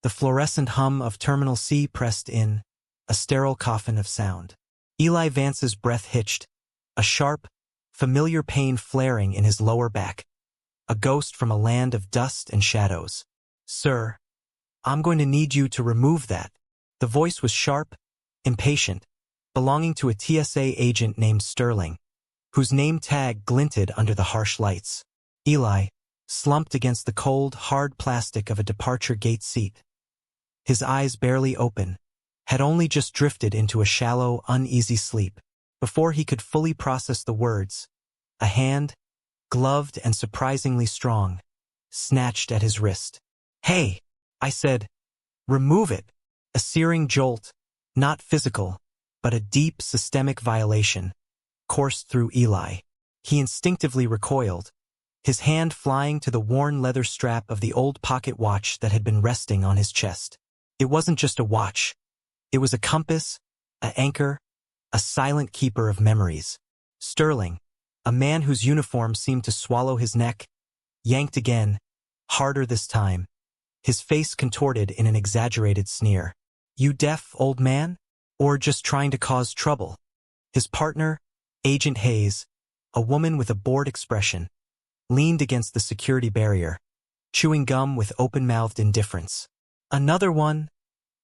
The fluorescent hum of Terminal C pressed in, a sterile coffin of sound. Eli Vance's breath hitched, a sharp, familiar pain flaring in his lower back. A ghost from a land of dust and shadows. "Sir, I'm going to need you to remove that." The voice was sharp, impatient, belonging to a TSA agent named Sterling, whose name tag glinted under the harsh lights. Eli, slumped against the cold, hard plastic of a departure gate seat. His eyes barely open, had only just drifted into a shallow, uneasy sleep. Before he could fully process the words, a hand, gloved and surprisingly strong, snatched at his wrist. "Hey," I said, "remove it." A searing jolt, not physical, but a deep systemic violation, coursed through Eli. He instinctively recoiled, his hand flying to the worn leather strap of the old pocket watch that had been resting on his chest. It wasn't just a watch. It was a compass, an anchor, a silent keeper of memories. Sterling, a man whose uniform seemed to swallow his neck, yanked again, harder this time, his face contorted in an exaggerated sneer. "You deaf, old man? Or just trying to cause trouble?" His partner, Agent Hayes, a woman with a bored expression, leaned against the security barrier, chewing gum with open-mouthed indifference. "Another one,"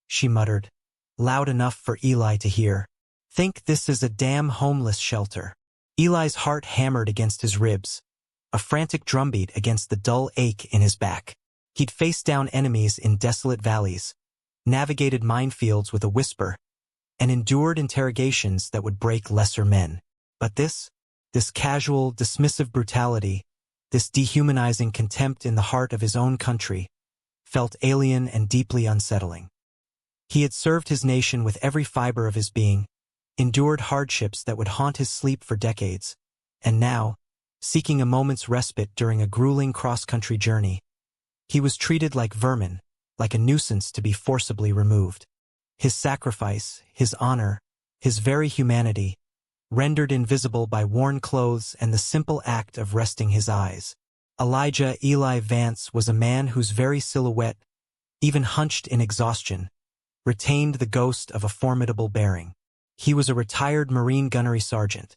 she muttered, loud enough for Eli to hear. "Think this is a damn homeless shelter." Eli's heart hammered against his ribs, a frantic drumbeat against the dull ache in his back. He'd faced down enemies in desolate valleys, navigated minefields with a whisper, and endured interrogations that would break lesser men. But this casual, dismissive brutality, this dehumanizing contempt in the heart of his own country, felt alien and deeply unsettling. He had served his nation with every fiber of his being, endured hardships that would haunt his sleep for decades, and now, seeking a moment's respite during a grueling cross-country journey, he was treated like vermin, like a nuisance to be forcibly removed. His sacrifice, his honor, his very humanity, rendered invisible by worn clothes and the simple act of resting his eyes. Elijah Eli Vance was a man whose very silhouette, even hunched in exhaustion, retained the ghost of a formidable bearing. He was a retired Marine gunnery sergeant,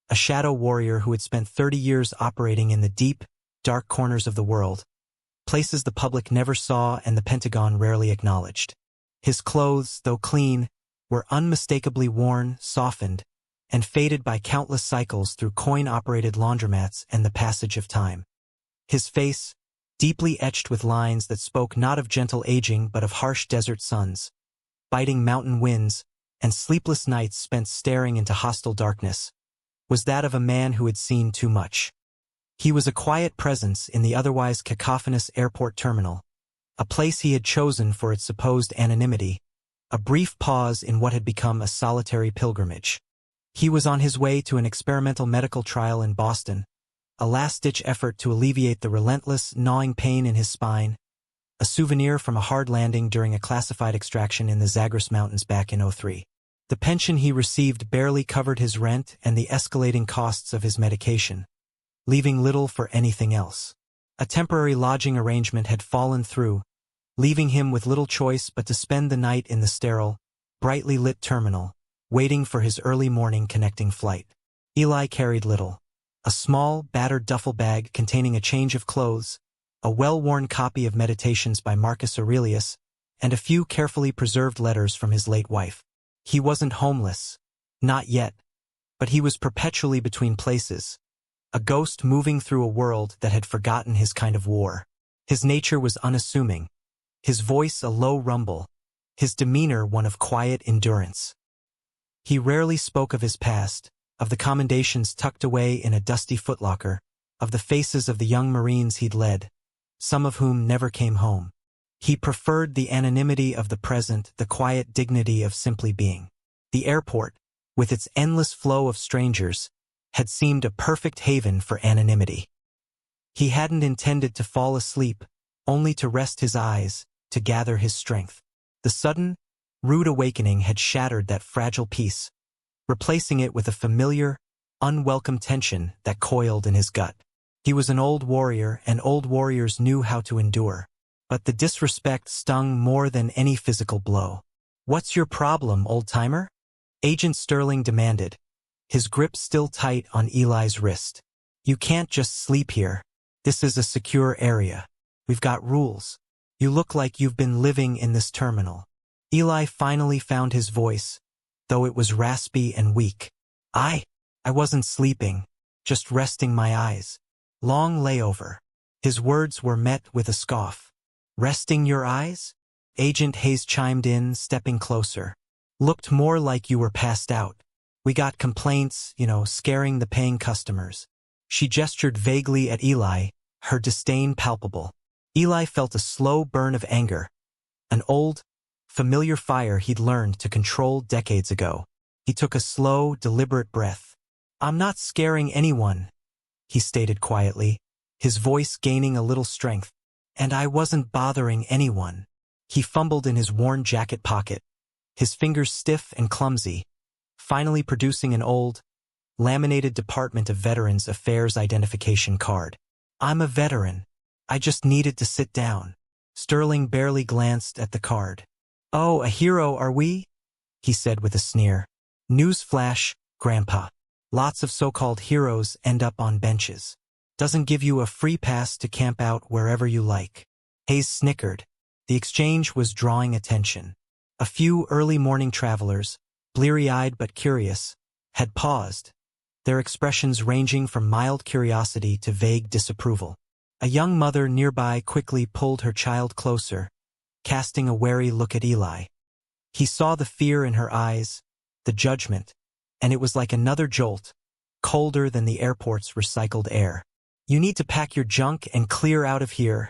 a shadow warrior who had spent 30 years operating in the deep, dark corners of the world, places the public never saw and the Pentagon rarely acknowledged. His clothes, though clean, were unmistakably worn, softened, and faded by countless cycles through coin-operated laundromats and the passage of time. His face, deeply etched with lines that spoke not of gentle aging but of harsh desert suns, biting mountain winds, and sleepless nights spent staring into hostile darkness, was that of a man who had seen too much. He was a quiet presence in the otherwise cacophonous airport terminal, a place he had chosen for its supposed anonymity, a brief pause in what had become a solitary pilgrimage. He was on his way to an experimental medical trial in Boston, a last-ditch effort to alleviate the relentless, gnawing pain in his spine, a souvenir from a hard landing during a classified extraction in the Zagros Mountains back in '03. The pension he received barely covered his rent and the escalating costs of his medication, leaving little for anything else. A temporary lodging arrangement had fallen through, leaving him with little choice but to spend the night in the sterile, brightly lit terminal, waiting for his early morning connecting flight. Eli carried little. A small, battered duffel bag containing a change of clothes, a well-worn copy of Meditations by Marcus Aurelius, and a few carefully preserved letters from his late wife. He wasn't homeless. Not yet. But he was perpetually between places, a ghost moving through a world that had forgotten his kind of war. His nature was unassuming, his voice a low rumble, his demeanor one of quiet endurance. He rarely spoke of his past, of the commendations tucked away in a dusty footlocker, of the faces of the young Marines he'd led, some of whom never came home. He preferred the anonymity of the present, the quiet dignity of simply being. The airport, with its endless flow of strangers, had seemed a perfect haven for anonymity. He hadn't intended to fall asleep, only to rest his eyes, to gather his strength. The sudden, rude awakening had shattered that fragile peace, replacing it with a familiar, unwelcome tension that coiled in his gut. He was an old warrior, and old warriors knew how to endure. but the disrespect stung more than any physical blow. "What's your problem, old-timer?" Agent Sterling demanded, his grip still tight on Eli's wrist. "You can't just sleep here. This is a secure area. We've got rules. You look like you've been living in this terminal." Eli finally found his voice, though it was raspy and weak. I wasn't sleeping, just resting my eyes. Long layover." His words were met with a scoff. "Resting your eyes?" Agent Hayes chimed in, stepping closer. "Looked more like you were passed out. We got complaints, scaring the paying customers." She gestured vaguely at Eli, her disdain palpable. Eli felt a slow burn of anger, an old, familiar fire he'd learned to control decades ago. He took a slow, deliberate breath. "I'm not scaring anyone," he stated quietly, his voice gaining a little strength. "And I wasn't bothering anyone." He fumbled in his worn jacket pocket, his fingers stiff and clumsy, finally producing an old, laminated Department of Veterans Affairs identification card. "I'm a veteran. I just needed to sit down." Sterling barely glanced at the card. "Oh, a hero, are we?" he said with a sneer. "Newsflash, Grandpa. Lots of so-called heroes end up on benches. Doesn't give you a free pass to camp out wherever you like." Hayes snickered. The exchange was drawing attention. A few early morning travelers, bleary-eyed but curious, had paused, their expressions ranging from mild curiosity to vague disapproval. A young mother nearby quickly pulled her child closer, casting a wary look at Eli. He saw the fear in her eyes, the judgment, and it was like another jolt, colder than the airport's recycled air. "You need to pack your junk and clear out of here,"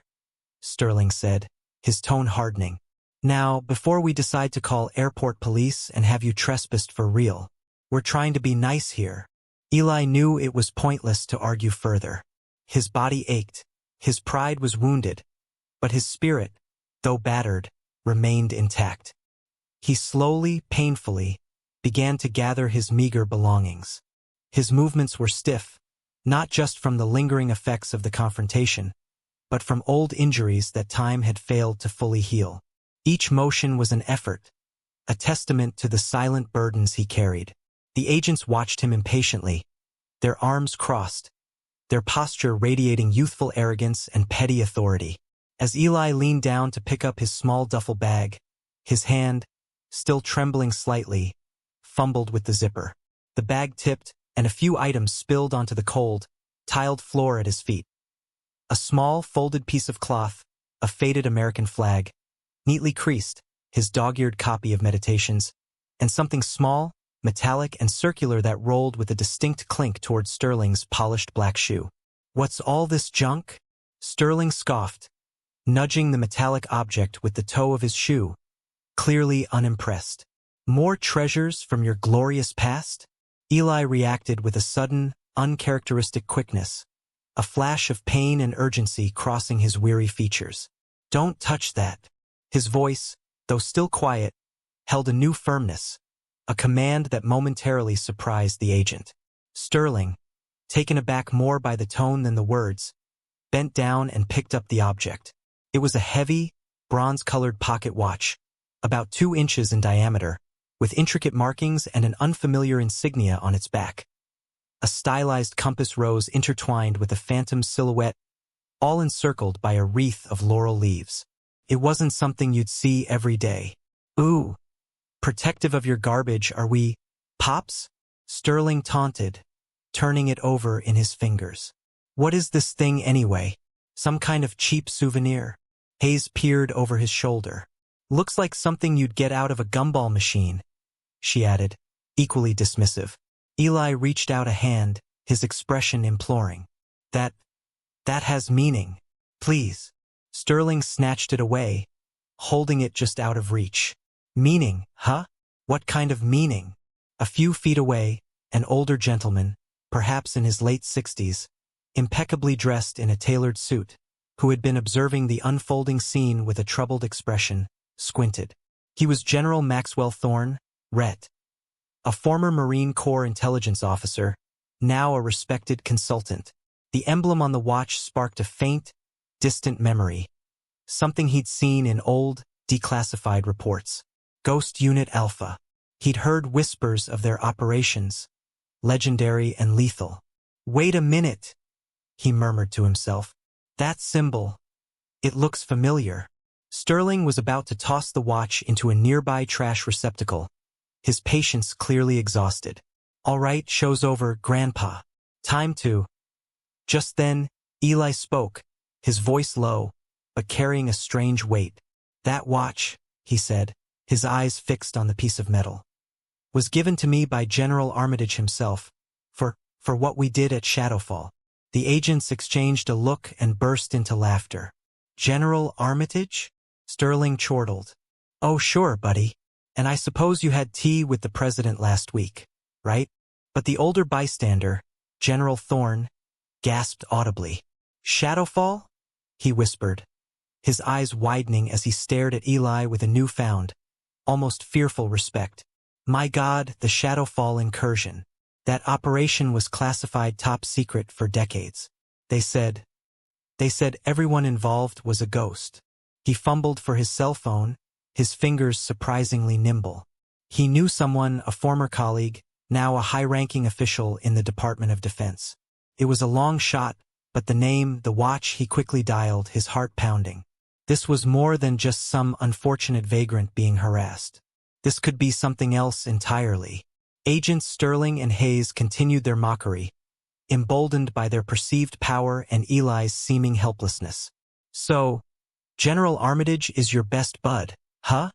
Sterling said, his tone hardening. "Now, before we decide to call airport police and have you trespassed for real. We're trying to be nice here." Eli knew it was pointless to argue further. His body ached, his pride was wounded, but his spirit, though battered, remained intact. He slowly, painfully, began to gather his meager belongings. His movements were stiff, not just from the lingering effects of the confrontation, but from old injuries that time had failed to fully heal. Each motion was an effort, a testament to the silent burdens he carried. The agents watched him impatiently, their arms crossed, their posture radiating youthful arrogance and petty authority. As Eli leaned down to pick up his small duffel bag, his hand, still trembling slightly, fumbled with the zipper. The bag tipped, and a few items spilled onto the cold, tiled floor at his feet. A small, folded piece of cloth, a faded American flag, neatly creased, his dog-eared copy of Meditations, and something small, metallic and circular that rolled with a distinct clink toward Sterling's polished black shoe. "What's all this junk?" Sterling scoffed, nudging the metallic object with the toe of his shoe, clearly unimpressed. "More treasures from your glorious past?" Eli reacted with a sudden, uncharacteristic quickness, a flash of pain and urgency crossing his weary features. "Don't touch that." His voice, though still quiet, held a new firmness, a command that momentarily surprised the agent. Sterling, taken aback more by the tone than the words, bent down and picked up the object. It was a heavy, bronze-colored pocket watch, about 2 inches in diameter, with intricate markings and an unfamiliar insignia on its back. A stylized compass rose intertwined with a phantom silhouette, all encircled by a wreath of laurel leaves. It wasn't something you'd see every day. "Ooh, protective of your garbage, are we, Pops?" Sterling taunted, turning it over in his fingers. "What is this thing anyway? Some kind of cheap souvenir?" Hayes peered over his shoulder. "Looks like something you'd get out of a gumball machine," she added, equally dismissive. Eli reached out a hand, his expression imploring. That has meaning. Please." Sterling snatched it away, holding it just out of reach. "Meaning, huh? What kind of meaning?" A few feet away, an older gentleman, perhaps in his late 60s, impeccably dressed in a tailored suit, who had been observing the unfolding scene with a troubled expression, squinted. He was General Maxwell Thorne, Ret., a former Marine Corps intelligence officer, now a respected consultant. The emblem on the watch sparked a faint, distant memory, something he'd seen in old, declassified reports. Ghost Unit Alpha. He'd heard whispers of their operations, legendary and lethal. Wait a minute, he murmured to himself. That symbol. It looks familiar. Sterling was about to toss the watch into a nearby trash receptacle, his patience clearly exhausted. All right, show's over, Grandpa. Time to. Just then, Eli spoke, his voice low, but carrying a strange weight. That watch, he said, his eyes fixed on the piece of metal, was given to me by General Armitage himself, for what we did at Shadowfall. The agents exchanged a look and burst into laughter. General Armitage? Sterling chortled. Oh sure, buddy. And I suppose you had tea with the president last week, right? But the older bystander, General Thorne, gasped audibly. Shadowfall? He whispered, his eyes widening as he stared at Eli with a newfound, almost fearful respect. My God, the Shadowfall incursion. That operation was classified top secret for decades. They said everyone involved was a ghost. He fumbled for his cell phone, his fingers surprisingly nimble. He knew someone, a former colleague, now a high-ranking official in the Department of Defense. It was a long shot, but the name, the watch, he quickly dialed, his heart pounding. This was more than just some unfortunate vagrant being harassed. This could be something else entirely. Agents Sterling and Hayes continued their mockery, emboldened by their perceived power and Eli's seeming helplessness. So, General Armitage is your best bud, huh?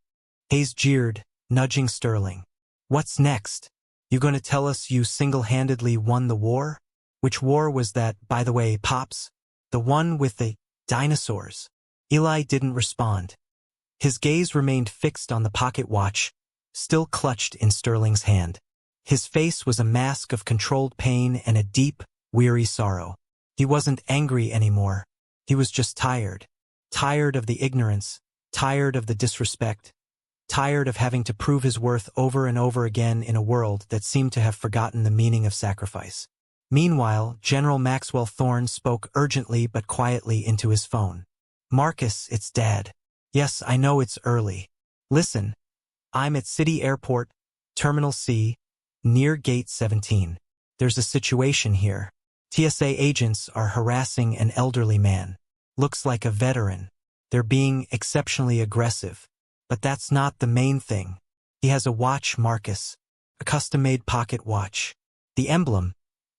Hayes jeered, nudging Sterling. What's next? You gonna tell us you single-handedly won the war? Which war was that, by the way, Pops? The one with the dinosaurs? Eli didn't respond. His gaze remained fixed on the pocket watch, still clutched in Sterling's hand. His face was a mask of controlled pain and a deep, weary sorrow. He wasn't angry anymore. He was just tired. Tired of the ignorance, tired of the disrespect, tired of having to prove his worth over and over again in a world that seemed to have forgotten the meaning of sacrifice. Meanwhile, General Maxwell Thorne spoke urgently but quietly into his phone. Marcus, it's Dad. Yes, I know it's early. Listen, I'm at City Airport, Terminal C, near Gate 17. There's a situation here. TSA agents are harassing an elderly man. Looks like a veteran. They're being exceptionally aggressive. But that's not the main thing. He has a watch, Marcus. A custom-made pocket watch. The emblem.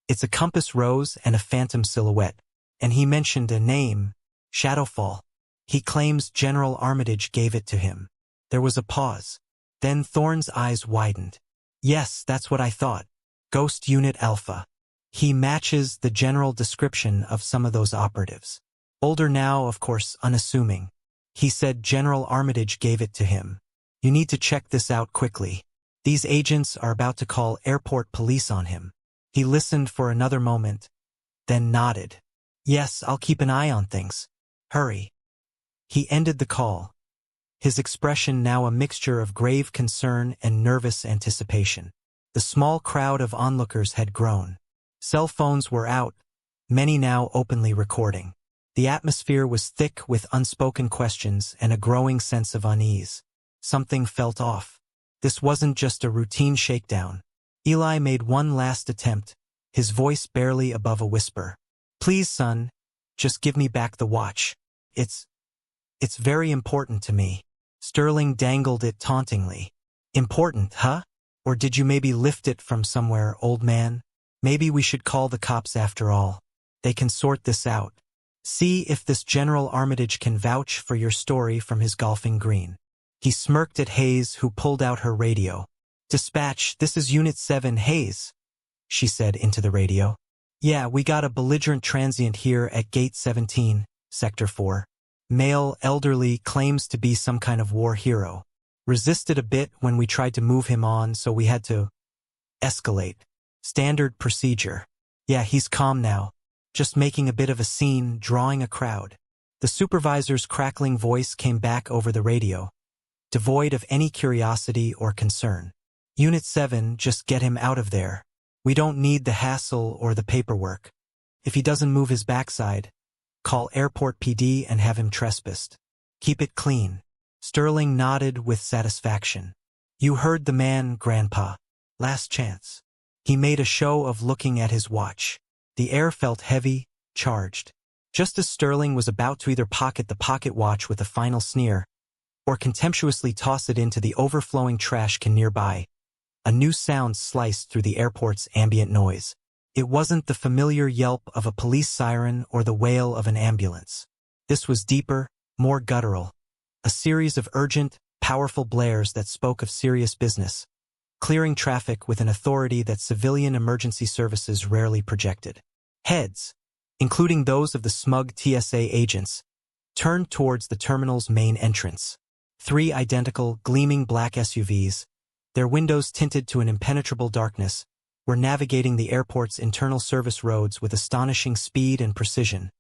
It's a compass rose and a phantom silhouette. And he mentioned a name, Shadowfall. He claims General Armitage gave it to him. There was a pause. Then Thorne's eyes widened. Yes, that's what I thought. Ghost Unit Alpha. He matches the general description of some of those operatives. Older now, of course, unassuming. He said General Armitage gave it to him. You need to check this out quickly. These agents are about to call airport police on him. He listened for another moment, then nodded. Yes, I'll keep an eye on things. Hurry. He ended the call, his expression now a mixture of grave concern and nervous anticipation. The small crowd of onlookers had grown. Cell phones were out, many now openly recording. The atmosphere was thick with unspoken questions and a growing sense of unease. Something felt off. This wasn't just a routine shakedown. Eli made one last attempt, his voice barely above a whisper. Please, son, just give me back the watch. It's very important to me. Sterling dangled it tauntingly. Important, huh? Or did you maybe lift it from somewhere, old man? Maybe we should call the cops after all. They can sort this out. See if this General Armitage can vouch for your story from his golfing green. He smirked at Hayes, who pulled out her radio. Dispatch, this is Unit 7, Hayes, she said into the radio. Yeah, we got a belligerent transient here at Gate 17, Sector 4. Male, elderly, claims to be some kind of war hero. Resisted a bit when we tried to move him on, so we had to escalate. Standard procedure. Yeah, he's calm now. Just making a bit of a scene, drawing a crowd. The supervisor's crackling voice came back over the radio, devoid of any curiosity or concern. Unit 7, just get him out of there. We don't need the hassle or the paperwork. If he doesn't move his backside, call Airport PD and have him trespassed. Keep it clean. Sterling nodded with satisfaction. You heard the man, Grandpa. Last chance. He made a show of looking at his watch. The air felt heavy, charged. Just as Sterling was about to either pocket the pocket watch with a final sneer, or contemptuously toss it into the overflowing trash can nearby, a new sound sliced through the airport's ambient noise. It wasn't the familiar yelp of a police siren or the wail of an ambulance. This was deeper, more guttural. A series of urgent, powerful blares that spoke of serious business, clearing traffic with an authority that civilian emergency services rarely projected. Heads, including those of the smug TSA agents, turned towards the terminal's main entrance. 3 identical, gleaming black SUVs, their windows tinted to an impenetrable darkness, were navigating the airport's internal service roads with astonishing speed and precision,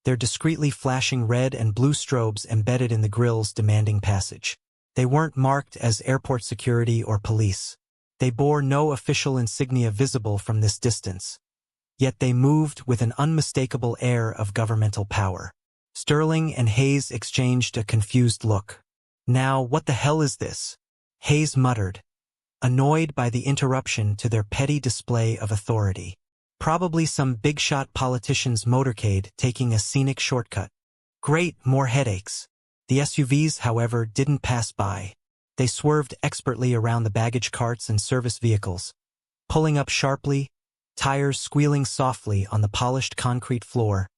their discreetly flashing red and blue strobes embedded in the grilles demanding passage. They weren't marked as airport security or police. They bore no official insignia visible from this distance. Yet they moved with an unmistakable air of governmental power. Sterling and Hayes exchanged a confused look. Now, what the hell is this? Hayes muttered, annoyed by the interruption to their petty display of authority. Probably some big-shot politician's motorcade taking a scenic shortcut. Great, more headaches. The SUVs, however, didn't pass by. They swerved expertly around the baggage carts and service vehicles, pulling up sharply, tires squealing softly on the polished concrete floor,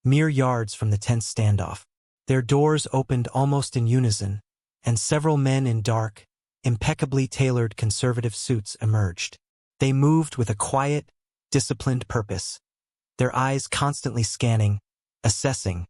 mere yards from the tense standoff. Their doors opened almost in unison, and several men in dark, impeccably tailored conservative suits emerged. They moved with a quiet, disciplined purpose, their eyes constantly scanning, assessing,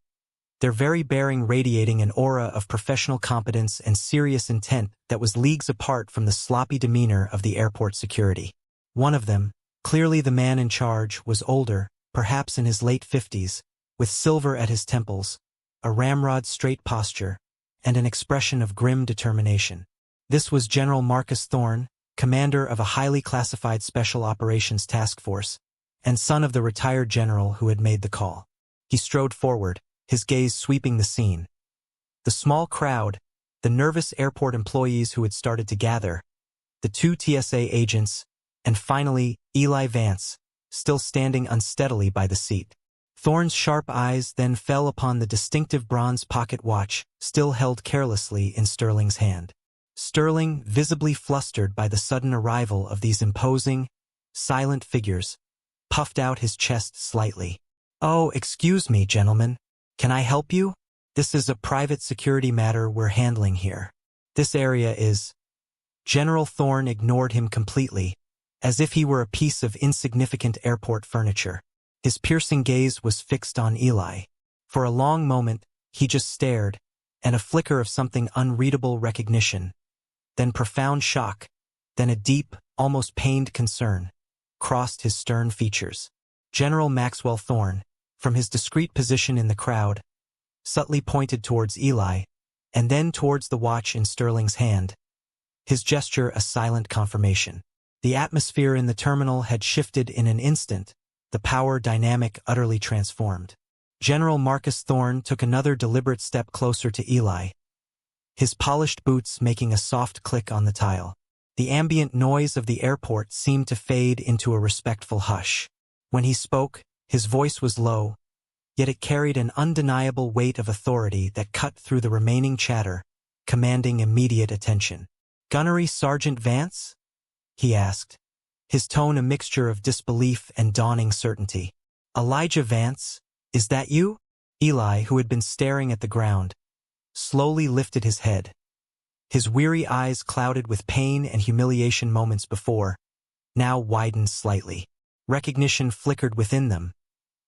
their very bearing radiating an aura of professional competence and serious intent that was leagues apart from the sloppy demeanor of the airport security. One of them, clearly the man in charge, was older, perhaps in his late 50s, with silver at his temples, a ramrod straight posture, and an expression of grim determination. This was General Marcus Thorne, commander of a highly classified Special Operations Task Force, and son of the retired general who had made the call. He strode forward, his gaze sweeping the scene. The small crowd, the nervous airport employees who had started to gather, the 2 TSA agents, and finally, Eli Vance, still standing unsteadily by the seat. Thorne's sharp eyes then fell upon the distinctive bronze pocket watch, still held carelessly in Sterling's hand. Sterling, visibly flustered by the sudden arrival of these imposing, silent figures, puffed out his chest slightly. "Oh, excuse me, gentlemen. Can I help you? This is a private security matter we're handling here. This area is—" General Thorne ignored him completely, as if he were a piece of insignificant airport furniture. His piercing gaze was fixed on Eli. For a long moment, he just stared, and a flicker of something unreadable recognition, then profound shock, then a deep, almost pained concern, crossed his stern features. General Maxwell Thorne, from his discreet position in the crowd, subtly pointed towards Eli, and then towards the watch in Sterling's hand, his gesture a silent confirmation. The atmosphere in the terminal had shifted in an instant, the power dynamic utterly transformed. General Marcus Thorne took another deliberate step closer to Eli, his polished boots making a soft click on the tile. The ambient noise of the airport seemed to fade into a respectful hush. When he spoke, his voice was low, yet it carried an undeniable weight of authority that cut through the remaining chatter, commanding immediate attention. "Gunnery Sergeant Vance?" he asked, his tone a mixture of disbelief and dawning certainty. "Elijah Vance, is that you?" Eli, who had been staring at the ground, slowly lifted his head. His weary eyes, clouded with pain and humiliation moments before, now widened slightly. Recognition flickered within them,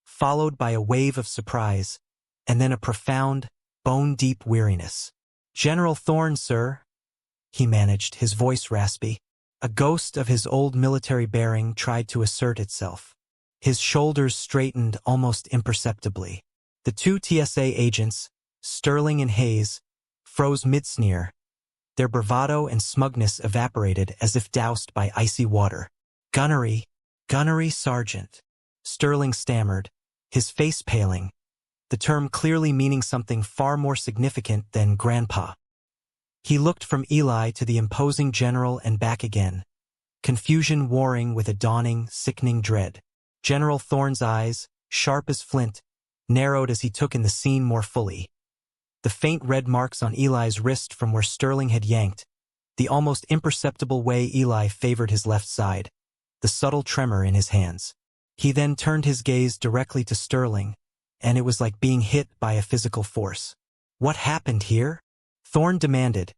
followed by a wave of surprise, and then a profound, bone-deep weariness. "General Thorne, sir," he managed, his voice raspy. A ghost of his old military bearing tried to assert itself. His shoulders straightened almost imperceptibly. The 2 TSA agents, Sterling and Hayes, froze mid-sneer, their bravado and smugness evaporated as if doused by icy water. Gunnery Sergeant," Sterling stammered, his face paling, the term clearly meaning something far more significant than grandpa. He looked from Eli to the imposing general and back again, confusion warring with a dawning, sickening dread. General Thorne's eyes, sharp as flint, narrowed as he took in the scene more fully. The faint red marks on Eli's wrist from where Sterling had yanked, the almost imperceptible way Eli favored his left side, the subtle tremor in his hands. He then turned his gaze directly to Sterling, and it was like being hit by a physical force. "What happened here?" Thorne demanded,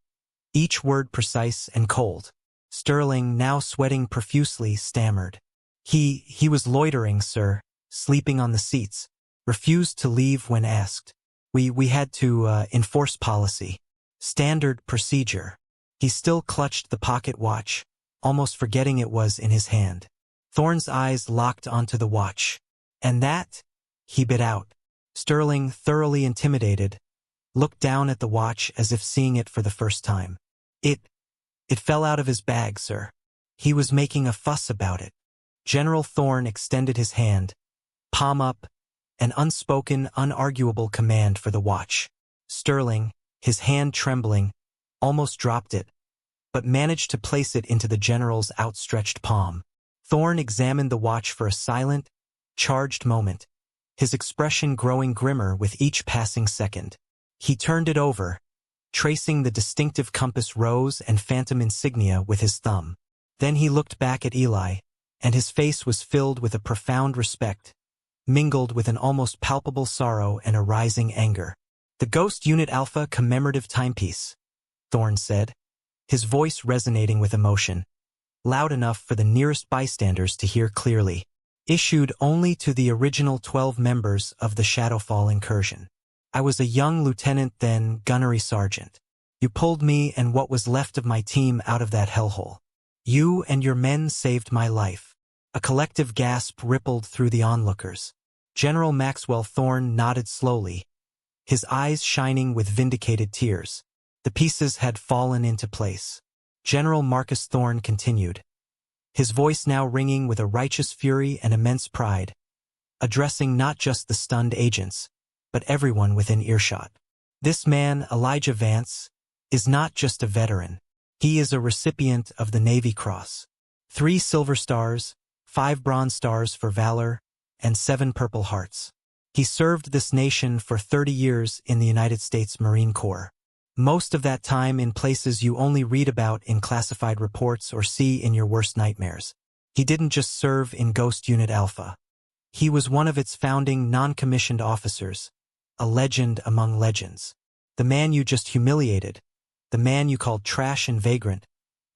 each word precise and cold. Sterling, now sweating profusely, stammered. He was loitering, sir, sleeping on the seats, refused to leave when asked. We had to enforce policy. Standard procedure." He still clutched the pocket watch, almost forgetting it was in his hand. Thorne's eyes locked onto the watch. "And that?" he bit out. Sterling, thoroughly intimidated, looked down at the watch as if seeing it for the first time. It fell out of his bag, sir. He was making a fuss about it." General Thorne extended his hand, palm up, an unspoken, unarguable command for the watch. Sterling, his hand trembling, almost dropped it, but managed to place it into the general's outstretched palm. Thorne examined the watch for a silent, charged moment, his expression growing grimmer with each passing second. He turned it over, tracing the distinctive compass rose and phantom insignia with his thumb. Then he looked back at Eli, and his face was filled with a profound respect, mingled with an almost palpable sorrow and a rising anger. "The Ghost Unit Alpha commemorative timepiece," Thorne said, his voice resonating with emotion, loud enough for the nearest bystanders to hear clearly. "Issued only to the original 12 members of the Shadowfall incursion. I was a young lieutenant then, gunnery sergeant. You pulled me and what was left of my team out of that hellhole. You and your men saved my life." A collective gasp rippled through the onlookers. General Maxwell Thorne nodded slowly, his eyes shining with vindicated tears. The pieces had fallen into place. General Marcus Thorne continued, his voice now ringing with a righteous fury and immense pride, addressing not just the stunned agents, but everyone within earshot. "This man, Elijah Vance, is not just a veteran. He is a recipient of the Navy Cross. 3 Silver Stars, 5 Bronze Stars for valor, and 7 Purple Hearts. He served this nation for 30 years in the United States Marine Corps. Most of that time in places you only read about in classified reports or see in your worst nightmares. He didn't just serve in Ghost Unit Alpha. He was one of its founding non-commissioned officers, a legend among legends. The man you just humiliated, the man you called trash and vagrant,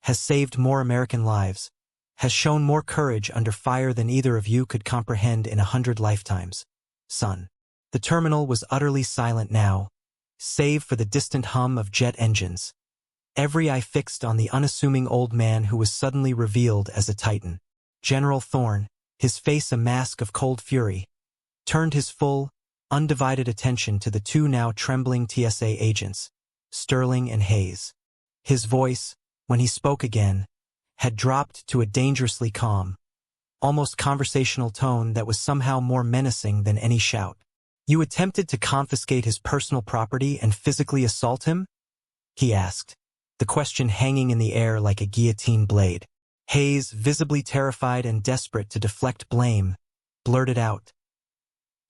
has saved more American lives, has shown more courage under fire than either of you could comprehend in 100 lifetimes, son." The terminal was utterly silent now, save for the distant hum of jet engines, every eye fixed on the unassuming old man who was suddenly revealed as a titan. General Thorne, his face a mask of cold fury, turned his full, undivided attention to the 2 now trembling TSA agents, Sterling and Hayes. His voice, when he spoke again, had dropped to a dangerously calm, almost conversational tone that was somehow more menacing than any shout. "You attempted to confiscate his personal property and physically assault him?" he asked, the question hanging in the air like a guillotine blade. Hayes, visibly terrified and desperate to deflect blame, blurted out,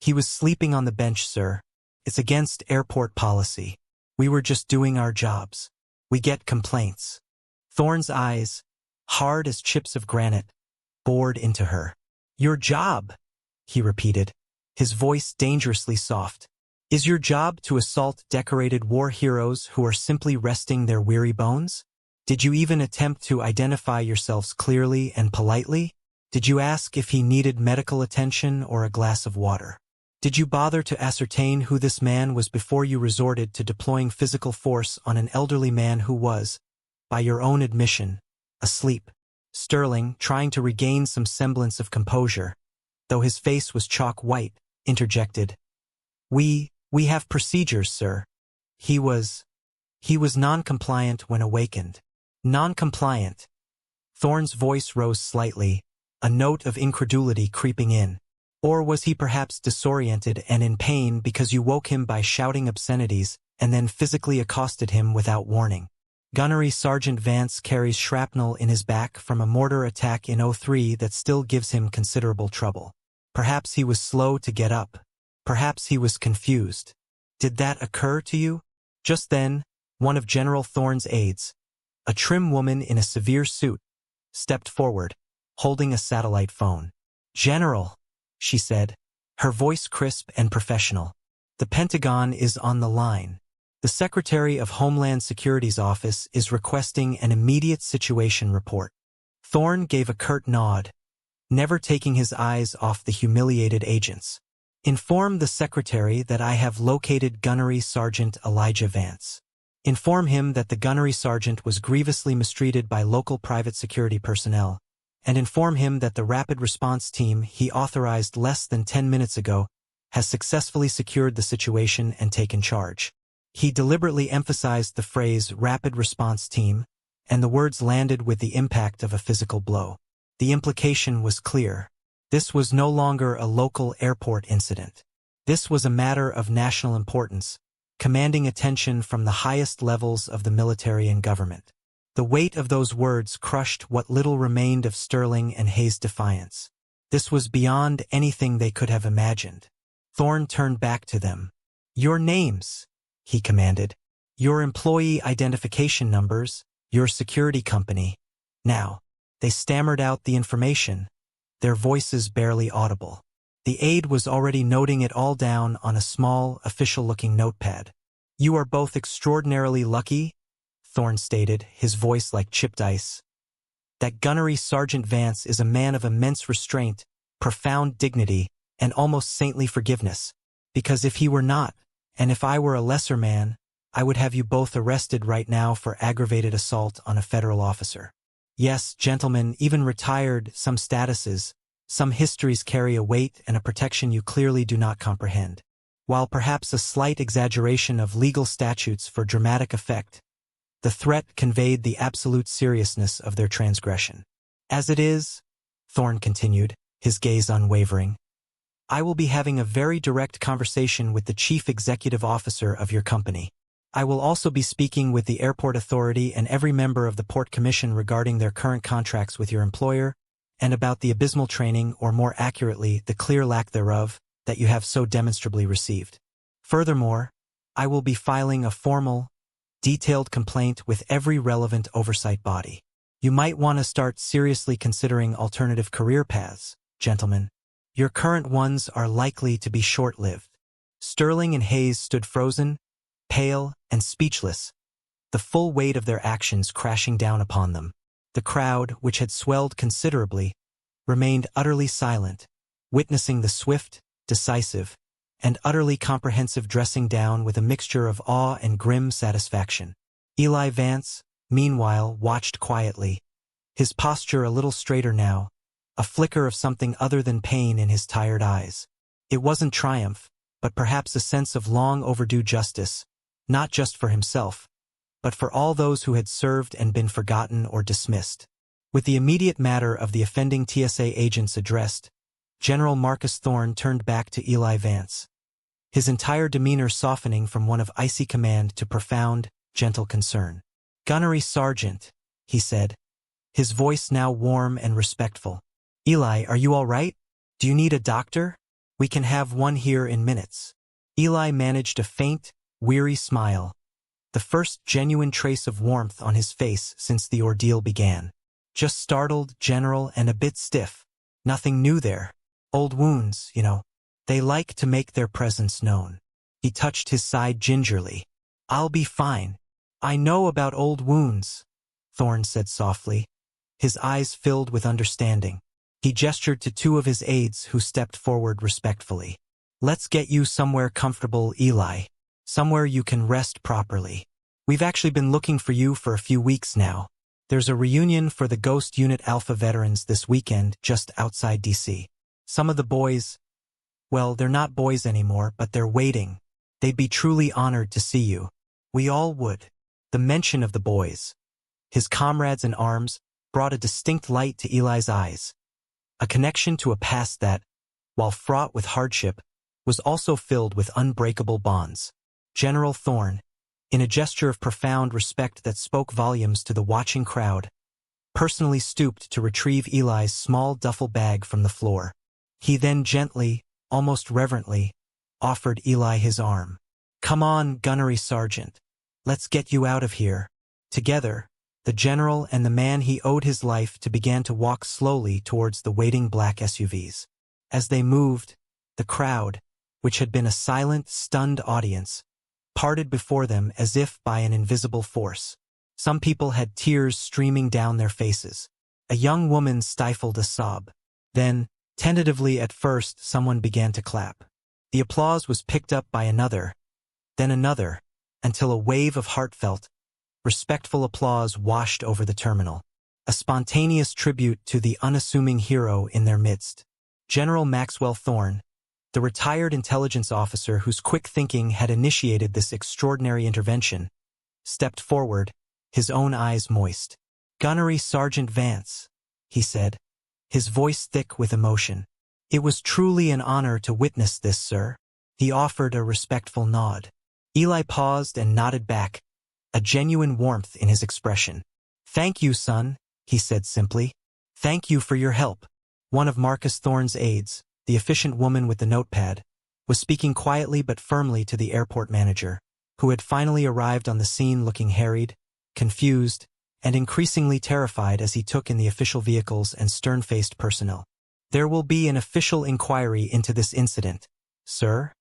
"He was sleeping on the bench, sir. It's against airport policy. We were just doing our jobs. We get complaints." Thorne's eyes, hard as chips of granite, bored into her. "Your job," he repeated, his voice dangerously soft. "Is your job to assault decorated war heroes who are simply resting their weary bones? Did you even attempt to identify yourselves clearly and politely? Did you ask if he needed medical attention or a glass of water? Did you bother to ascertain who this man was before you resorted to deploying physical force on an elderly man who was, by your own admission, asleep?" Sterling, trying to regain some semblance of composure, though his face was chalk white, interjected, We have procedures, sir. He was non-compliant when awakened." "Non-compliant." Thorne's voice rose slightly, a note of incredulity creeping in. Or was he perhaps disoriented and in pain because you woke him by shouting obscenities and then physically accosted him without warning? Gunnery Sergeant Vance carries shrapnel in his back from a mortar attack in '03 that still gives him considerable trouble. Perhaps he was slow to get up. Perhaps he was confused. Did that occur to you? Just then, one of General Thorne's aides, a trim woman in a severe suit, stepped forward, holding a satellite phone. "General," she said, her voice crisp and professional. "The Pentagon is on the line. The Secretary of Homeland Security's office is requesting an immediate situation report." Thorne gave a curt nod, never taking his eyes off the humiliated agents. "Inform the Secretary that I have located Gunnery Sergeant Elijah Vance. Inform him that the Gunnery Sergeant was grievously mistreated by local private security personnel, and inform him that the rapid response team he authorized less than 10 minutes ago has successfully secured the situation and taken charge." He deliberately emphasized the phrase rapid response team, and the words landed with the impact of a physical blow. The implication was clear. This was no longer a local airport incident. This was a matter of national importance, commanding attention from the highest levels of the military and government. The weight of those words crushed what little remained of Sterling and Hayes' defiance. This was beyond anything they could have imagined. Thorne turned back to them. "Your names," he commanded. "Your employee identification numbers, your security company." Now, they stammered out the information, their voices barely audible. The aide was already noting it all down on a small, official-looking notepad. "You are both extraordinarily lucky," Thorne stated, his voice like chipped ice, "that Gunnery Sergeant Vance is a man of immense restraint, profound dignity, and almost saintly forgiveness. Because if he were not, and if I were a lesser man, I would have you both arrested right now for aggravated assault on a federal officer. Yes, gentlemen, even retired, some statuses, some histories carry a weight and a protection you clearly do not comprehend. While perhaps a slight exaggeration of legal statutes for dramatic effect, the threat conveyed the absolute seriousness of their transgression. As it is," Thorne continued, his gaze unwavering, "I will be having a very direct conversation with the chief executive officer of your company. I will also be speaking with the airport authority and every member of the Port Commission regarding their current contracts with your employer, and about the abysmal training, or more accurately, the clear lack thereof, that you have so demonstrably received. Furthermore, I will be filing a formal, detailed complaint with every relevant oversight body. You might want to start seriously considering alternative career paths, gentlemen. Your current ones are likely to be short-lived." Sterling and Hayes stood frozen, pale, and speechless, the full weight of their actions crashing down upon them. The crowd, which had swelled considerably, remained utterly silent, witnessing the swift, decisive, and utterly comprehensive dressing down with a mixture of awe and grim satisfaction. Eli Vance, meanwhile, watched quietly, his posture a little straighter now, a flicker of something other than pain in his tired eyes. It wasn't triumph, but perhaps a sense of long overdue justice, not just for himself, but for all those who had served and been forgotten or dismissed. With the immediate matter of the offending TSA agents addressed, General Marcus Thorne turned back to Eli Vance, his entire demeanor softening from one of icy command to profound, gentle concern. "Gunnery Sergeant," he said, his voice now warm and respectful. "Eli, are you all right? Do you need a doctor? We can have one here in minutes." Eli managed a faint, weary smile, the first genuine trace of warmth on his face since the ordeal began. "Just startled, General, and a bit stiff. Nothing new there. Old wounds, you know. They like to make their presence known." He touched his side gingerly. "I'll be fine. I know about old wounds," Thorne said softly, his eyes filled with understanding. He gestured to two of his aides who stepped forward respectfully. "Let's get you somewhere comfortable, Eli. Somewhere you can rest properly. We've actually been looking for you for a few weeks now. There's a reunion for the Ghost Unit Alpha veterans this weekend just outside D.C. Some of the boys, well, they're not boys anymore, but they're waiting. They'd be truly honored to see you. We all would." The mention of the boys, his comrades in arms, brought a distinct light to Eli's eyes, a connection to a past that, while fraught with hardship, was also filled with unbreakable bonds. General Thorne, in a gesture of profound respect that spoke volumes to the watching crowd, personally stooped to retrieve Eli's small duffel bag from the floor. He then gently, almost reverently, offered Eli his arm. "Come on, gunnery sergeant. Let's get you out of here." Together, the general and the man he owed his life to began to walk slowly towards the waiting black SUVs. As they moved, the crowd, which had been a silent, stunned audience, parted before them as if by an invisible force. Some people had tears streaming down their faces. A young woman stifled a sob. Then, tentatively at first, someone began to clap. The applause was picked up by another, then another, until a wave of heartfelt, respectful applause washed over the terminal. A spontaneous tribute to the unassuming hero in their midst. General Maxwell Thorne, the retired intelligence officer whose quick thinking had initiated this extraordinary intervention, stepped forward, his own eyes moist. "Gunnery Sergeant Vance," he said, his voice thick with emotion. "It was truly an honor to witness this, sir." He offered a respectful nod. Eli paused and nodded back, a genuine warmth in his expression. "Thank you, son," he said simply. "Thank you for your help." One of Marcus Thorne's aides, the efficient woman with the notepad, was speaking quietly but firmly to the airport manager, who had finally arrived on the scene looking harried, confused, and increasingly terrified as he took in the official vehicles and stern-faced personnel. "There will be an official inquiry into this incident, sir,"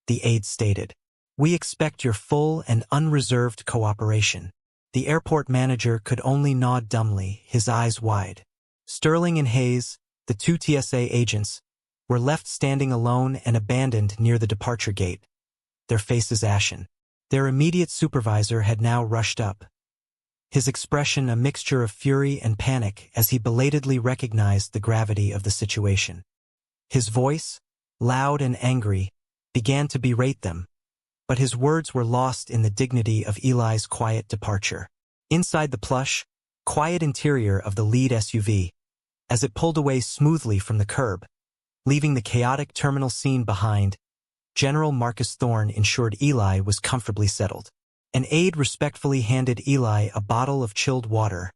the aide stated. "We expect your full and unreserved cooperation." The airport manager could only nod dumbly, his eyes wide. Sterling and Hayes, the two TSA agents, were left standing alone and abandoned near the departure gate, their faces ashen. Their immediate supervisor had now rushed up, his expression a mixture of fury and panic as he belatedly recognized the gravity of the situation. His voice, loud and angry, began to berate them, but his words were lost in the dignity of Eli's quiet departure. Inside the plush, quiet interior of the lead SUV, as it pulled away smoothly from the curb, leaving the chaotic terminal scene behind, General Marcus Thorne ensured Eli was comfortably settled. An aide respectfully handed Eli a bottle of chilled water,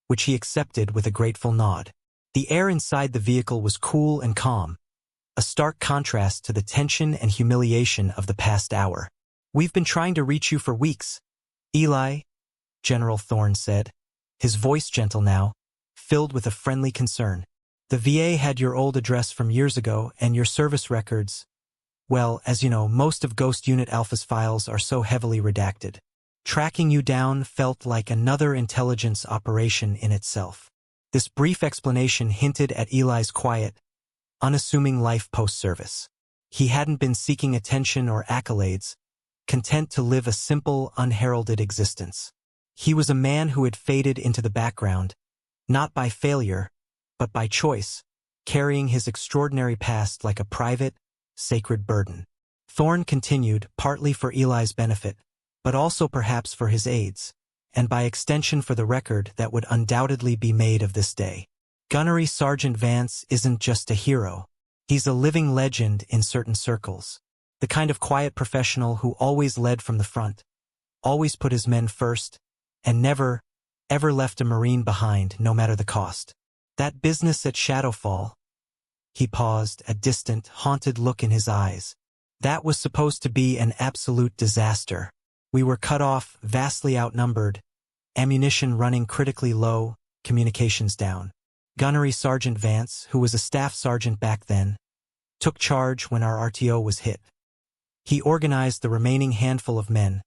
which he accepted with a grateful nod. The air inside the vehicle was cool and calm, a stark contrast to the tension and humiliation of the past hour. "We've been trying to reach you for weeks, Eli," General Thorne said, his voice gentle now, filled with a friendly concern. "The VA had your old address from years ago and your service records. Well, as you know, most of Ghost Unit Alpha's files are so heavily redacted. Tracking you down felt like another intelligence operation in itself." This brief explanation hinted at Eli's quiet, unassuming life post-service. He hadn't been seeking attention or accolades, content to live a simple, unheralded existence. He was a man who had faded into the background, not by failure, but by choice, carrying his extraordinary past like a private, sacred burden. Thorne continued, partly for Eli's benefit, but also perhaps for his aides, and by extension for the record that would undoubtedly be made of this day. "Gunnery Sergeant Vance isn't just a hero. He's a living legend in certain circles. The kind of quiet professional who always led from the front, always put his men first, and never, ever left a Marine behind, no matter the cost. That business at Shadowfall," he paused, a distant, haunted look in his eyes. "That was supposed to be an absolute disaster. We were cut off, vastly outnumbered, ammunition running critically low, communications down. Gunnery Sergeant Vance, who was a staff sergeant back then, took charge when our RTO was hit. He organized the remaining handful of men,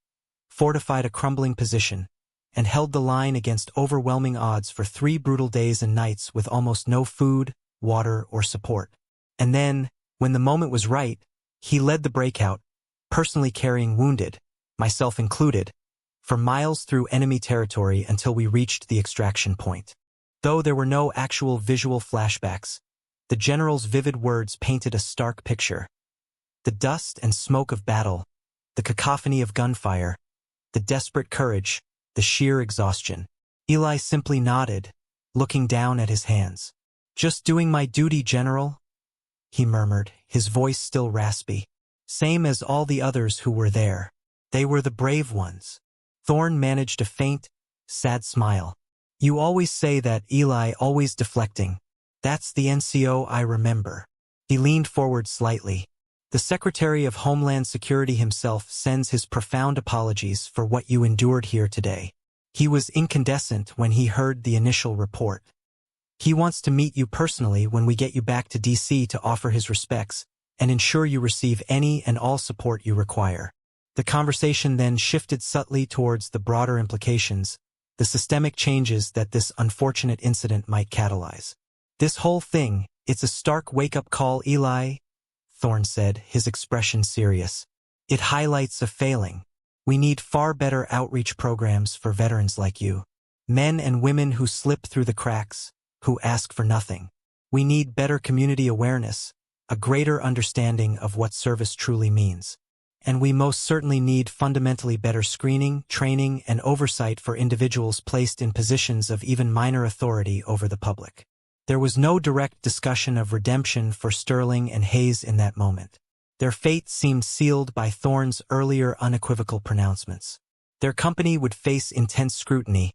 fortified a crumbling position, and held the line against overwhelming odds for 3 brutal days and nights with almost no food, water, or support. And then, when the moment was right, he led the breakout, personally carrying wounded, myself included, for miles through enemy territory until we reached the extraction point. Though there were no actual visual flashbacks, the general's vivid words painted a stark picture. The dust and smoke of battle, the cacophony of gunfire, the desperate courage, the sheer exhaustion. Eli simply nodded, looking down at his hands. "Just doing my duty, General," he murmured, his voice still raspy. Same as all the others who were there. They were the brave ones. Thorne managed a faint, sad smile. You always say that, Eli, always deflecting. That's the NCO I remember. He leaned forward slightly. The Secretary of Homeland Security himself sends his profound apologies for what you endured here today. He was incandescent when he heard the initial report. He wants to meet you personally when we get you back to D.C. to offer his respects and ensure you receive any and all support you require. The conversation then shifted subtly towards the broader implications, the systemic changes that this unfortunate incident might catalyze. This whole thing, it's a stark wake-up call, Eli, Thorne said, his expression serious. It highlights a failing. We need far better outreach programs for veterans like you. Men and women who slip through the cracks, who ask for nothing. We need better community awareness, a greater understanding of what service truly means. And we most certainly need fundamentally better screening, training, and oversight for individuals placed in positions of even minor authority over the public. There was no direct discussion of redemption for Sterling and Hayes in that moment. Their fate seemed sealed by Thorne's earlier unequivocal pronouncements. Their company would face intense scrutiny,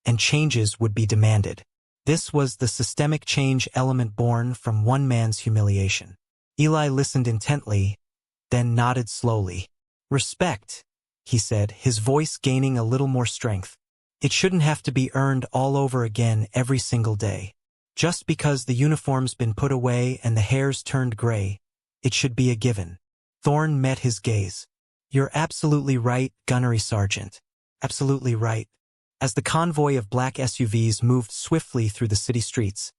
and changes would be demanded. This was the systemic change element born from one man's humiliation. Eli listened intently, then nodded slowly. Respect, he said, his voice gaining a little more strength. It shouldn't have to be earned all over again every single day. Just because the uniform's been put away and the hair's turned gray, it should be a given. Thorne met his gaze. You're absolutely right, Gunnery Sergeant. Absolutely right. As the convoy of black SUVs moved swiftly through the city streets,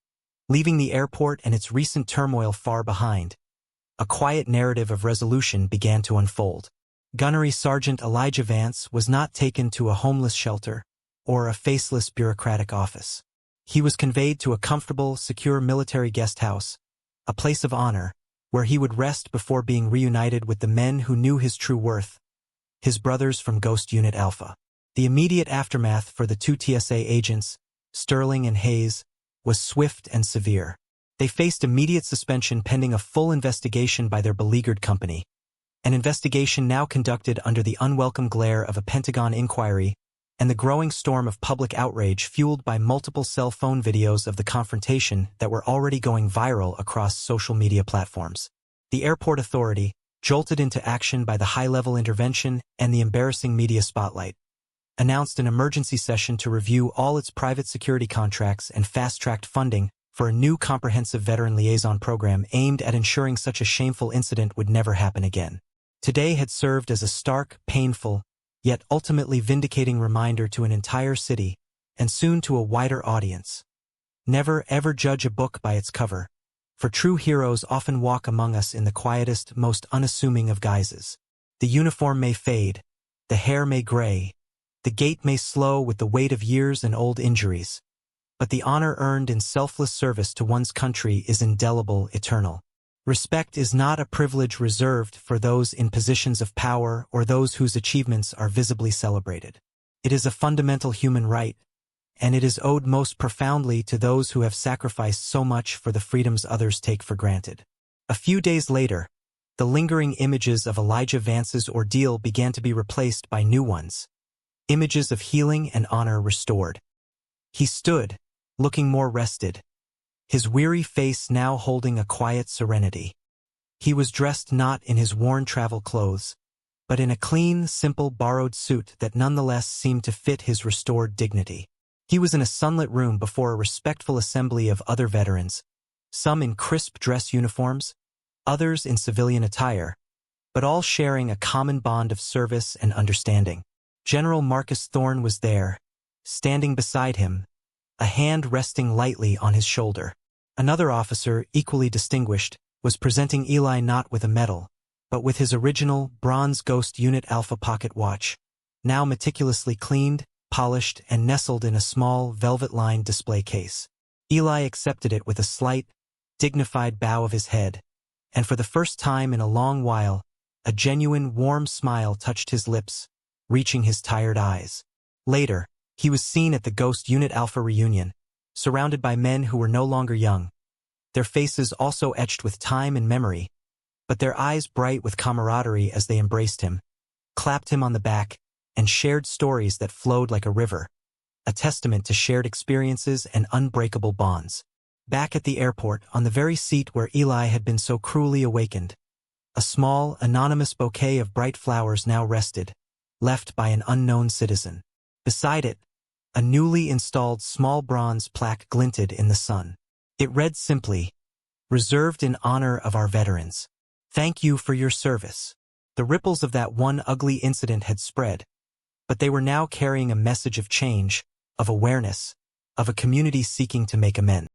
leaving the airport and its recent turmoil far behind, a quiet narrative of resolution began to unfold. Gunnery Sergeant Elijah Vance was not taken to a homeless shelter or a faceless bureaucratic office. He was conveyed to a comfortable, secure military guest house, a place of honor, where he would rest before being reunited with the men who knew his true worth, his brothers from Ghost Unit Alpha. The immediate aftermath for the two TSA agents, Sterling and Hayes, was swift and severe. They faced immediate suspension pending a full investigation by their beleaguered company, an investigation now conducted under the unwelcome glare of a Pentagon inquiry and the growing storm of public outrage fueled by multiple cell phone videos of the confrontation that were already going viral across social media platforms. The airport authority, jolted into action by the high-level intervention and the embarrassing media spotlight, announced an emergency session to review all its private security contracts and fast-tracked funding for a new comprehensive veteran liaison program aimed at ensuring such a shameful incident would never happen again. Today had served as a stark, painful, yet ultimately vindicating reminder to an entire city, and soon to a wider audience. Never ever judge a book by its cover, for true heroes often walk among us in the quietest, most unassuming of guises. The uniform may fade, the hair may gray, the gait may slow with the weight of years and old injuries, but the honor earned in selfless service to one's country is indelible, eternal. Respect is not a privilege reserved for those in positions of power or those whose achievements are visibly celebrated. It is a fundamental human right, and it is owed most profoundly to those who have sacrificed so much for the freedoms others take for granted. A few days later, the lingering images of Elijah Vance's ordeal began to be replaced by new ones. Images of healing and honor restored. He stood, looking more rested, his weary face now holding a quiet serenity. He was dressed not in his worn travel clothes, but in a clean, simple borrowed suit that nonetheless seemed to fit his restored dignity. He was in a sunlit room before a respectful assembly of other veterans, some in crisp dress uniforms, others in civilian attire, but all sharing a common bond of service and understanding. General Marcus Thorne was there, standing beside him, a hand resting lightly on his shoulder. Another officer, equally distinguished, was presenting Eli not with a medal, but with his original bronze Ghost Unit Alpha pocket watch, now meticulously cleaned, polished, and nestled in a small, velvet-lined display case. Eli accepted it with a slight, dignified bow of his head, and for the first time in a long while, a genuine, warm smile touched his lips, reaching his tired eyes. Later, he was seen at the Ghost Unit Alpha reunion, surrounded by men who were no longer young. their faces also etched with time and memory, but their eyes bright with camaraderie as they embraced him, clapped him on the back, and shared stories that flowed like a river, a testament to shared experiences and unbreakable bonds. Back at the airport, on the very seat where Eli had been so cruelly awakened, a small, anonymous bouquet of bright flowers now rested, left by an unknown citizen. Beside it, a newly installed small bronze plaque glinted in the sun. It read simply, "Reserved in honor of our veterans. Thank you for your service." The ripples of that one ugly incident had spread, but they were now carrying a message of change, of awareness, of a community seeking to make amends.